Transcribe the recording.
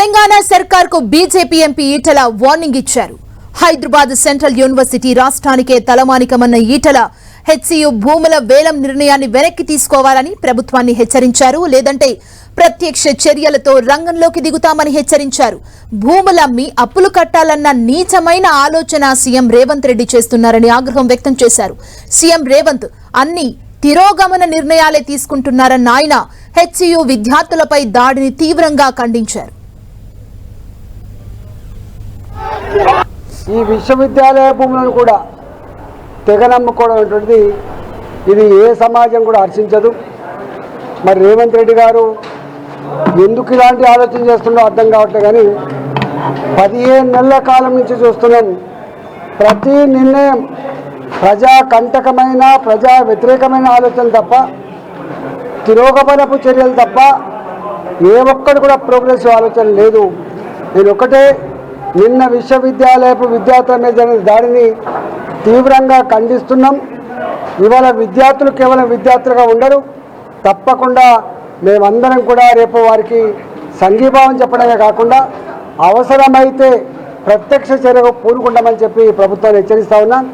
తెలంగాణ సర్కార్కు BJP MP Etela warning ఇచ్చారు. Hyderabad central university రాష్ట్రానికే తలమానికమన్న ఈటల హెచ్సియు భూముల వేలం నిర్ణయాన్ని వెనక్కి తీసుకోవాలని ప్రభుత్వాన్ని హెచ్చరించారు. లేదంటే ప్రత్యక్ష చర్యలతో రంగంలోకి దిగుతామని హెచ్చరించారు. భూములమ్మి అప్పులు కట్టాలన్న నీచమైన ఆలోచన సీఎం రేవంత్ రెడ్డి చేస్తున్నారని ఆగ్రహం వ్యక్తం చేశారు. సీఎం రేవంత్ అన్ని తిరోగమన నిర్ణయాలే తీసుకుంటున్నారన్న ఆయన హెచ్సియు విద్యార్థులపై దాడిని తీవ్రంగా ఖండించారు. ఈ విశ్వవిద్యాలయ భూములను కూడా తెగనమ్ముకోవడం అనేటువంటిది ఇది ఏ సమాజం కూడా హర్షించదు. మరి రేవంత్ రెడ్డి గారు ఎందుకు ఇలాంటి ఆలోచన చేస్తున్నారో అర్థం కావట్లేదు. కానీ 15 నెలల కాలం నుంచి చూస్తున్నాం, ప్రతి నిర్ణయం ప్రజా కంటకమైన ప్రజా వ్యతిరేకమైన ఆలోచన తప్ప, తిరోగమనపు చర్యలు తప్ప ఏ ఒక్కడు కూడా ప్రోగ్రెసివ్ ఆలోచన లేదు. నేను ఒకటే, నిన్న విశ్వవిద్యాలయపు విద్యార్థుల మీద జరిగిన దాడిని తీవ్రంగా ఖండిస్తున్నాం. ఇవాళ విద్యార్థులు కేవలం విద్యార్థులుగా ఉండరు, తప్పకుండా మేమందరం కూడా రేపు వారికి సంఘీభావం చెప్పడమే కాకుండా అవసరమైతే ప్రత్యక్ష చర్యకు పూనుకుంటామని చెప్పి ప్రభుత్వాన్ని హెచ్చరిస్తా ఉన్నాం.